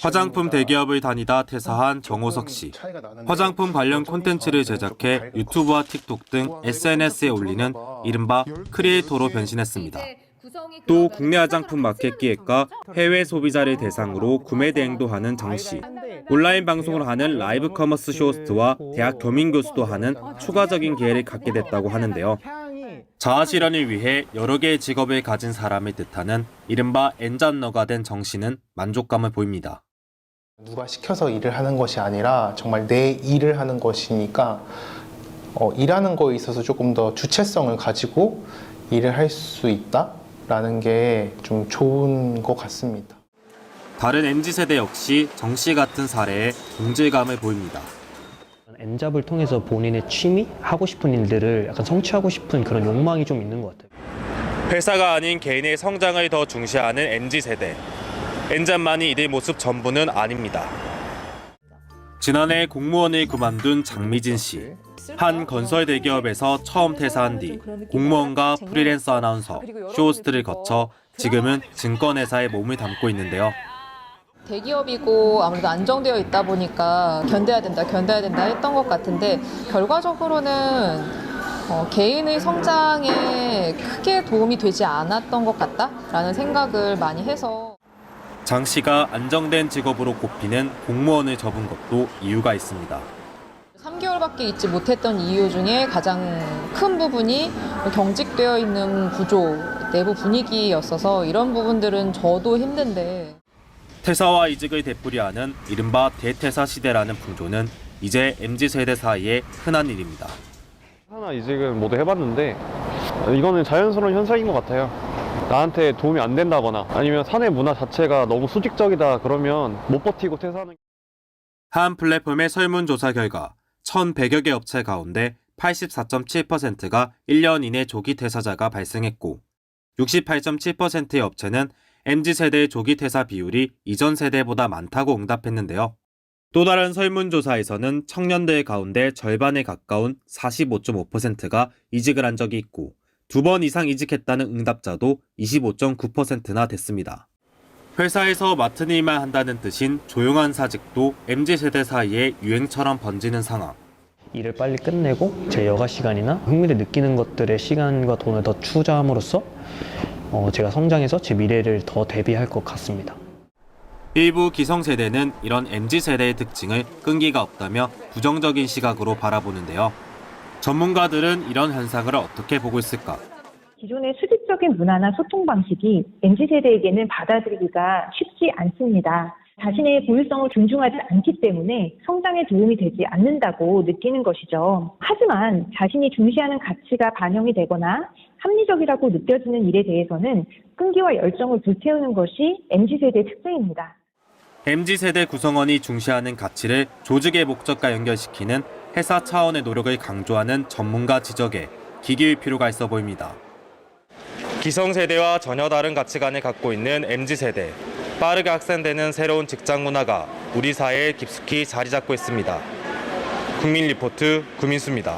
화장품 대기업을 다니다 퇴사한 정호석 씨. 화장품 관련 콘텐츠를 제작해 유튜브와 틱톡 등 SNS에 올리는 이른바 크리에이터로 변신했습니다. 또 국내 화장품 마켓 기획과 해외 소비자를 대상으로 구매 대행도 하는 정 씨. 온라인 방송을 하는 라이브 커머스 쇼호스트와 대학 겸임 교수도 하는 추가적인 기회를 갖게 됐다고 하는데요. 자아 실현을 위해 여러 개의 직업을 가진 사람을 뜻하는 이른바 엔잡러가 된 정 씨는 만족감을 보입니다. 누가 시켜서 일을 하는 것이 아니라 정말 내 일을 하는 것이니까 일하는 거에 있어서 조금 더 주체성을 가지고 일을 할 수 있다라는 게 좀 좋은 것 같습니다. 다른 MZ세대 역시 정 씨 같은 사례에 동질감을 보입니다. 엔잡을 통해서 본인의 취미, 하고 싶은 일들을 약간 성취하고 싶은 그런 욕망이 좀 있는 것 같아요. 회사가 아닌 개인의 성장을 더 중시하는 MZ세대. 엔잡만이 이들 모습 전부는 아닙니다. 지난해 공무원을 그만둔 장미진 씨. 한 건설 대기업에서 처음 퇴사한 뒤 공무원과 프리랜서 아나운서, 쇼호스트를 거쳐 지금은 증권회사에 몸을 담고 있는데요. 대기업이고 아무래도 안정되어 있다 보니까 견뎌야 된다 했던 것 같은데 결과적으로는 개인의 성장에 크게 도움이 되지 않았던 것 같다라는 생각을 많이 해서 장 씨가 안정된 직업으로 꼽히는 공무원을 접은 것도 이유가 있습니다. 3개월밖에 있지 못했던 이유 중에 가장 큰 부분이 경직되어 있는 구조, 내부 분위기였어서 이런 부분들은 저도 힘든데 퇴사와 이직을 되풀이하는 이른바 대퇴사 시대라는 풍조는 이제 MZ세대 사이에 흔한 일입니다. 하나 이직은 모두 해봤는데 이거는 자연스러운 현상인 것 같아요. 나한테 도움이 안 된다거나 아니면 사내 문화 자체가 너무 수직적이다 그러면 못 버티고 퇴사하는. 한 플랫폼의 설문조사 결과 1,100여 개 업체 가운데 84.7%가 1년 이내 조기 퇴사자가 발생했고 68.7%의 업체는 MZ세대의 조기 퇴사 비율이 이전 세대보다 많다고 응답했는데요. 또 다른 설문조사에서는 청년들 가운데 절반에 가까운 45.5%가 이직을 한 적이 있고 2번 이상 이직했다는 응답자도 25.9%나 됐습니다. 회사에서 맡은 일만 한다는 뜻인 조용한 사직도 MZ세대 사이에 유행처럼 번지는 상황. 일을 빨리 끝내고 제 여가 시간이나 흥미를 느끼는 것들의 시간과 돈을 더 투자함으로써 제가 성장해서 제 미래를 더 대비할 것 같습니다. 일부 기성세대는 이런 MZ세대의 특징을 끈기가 없다며 부정적인 시각으로 바라보는데요. 전문가들은 이런 현상을 어떻게 보고 있을까? 기존의 수직적인 문화나 소통 방식이 MZ세대에게는 받아들이기가 쉽지 않습니다. 자신의 고유성을 존중하지 않기 때문에 성장에 도움이 되지 않는다고 느끼는 것이죠. 하지만 자신이 중시하는 가치가 반영이 되거나 합리적이라고 느껴지는 일에 대해서는 끈기와 열정을 불태우는 것이 MZ세대의 특징입니다. MZ세대 구성원이 중시하는 가치를 조직의 목적과 연결시키는 회사 차원의 노력을 강조하는 전문가 지적에 귀 기울 필요가 있어 보입니다. 기성세대와 전혀 다른 가치관을 갖고 있는 MZ세대. 빠르게 확산되는 새로운 직장 문화가 우리 사회에 깊숙이 자리 잡고 있습니다. 국민리포트 구민수입니다.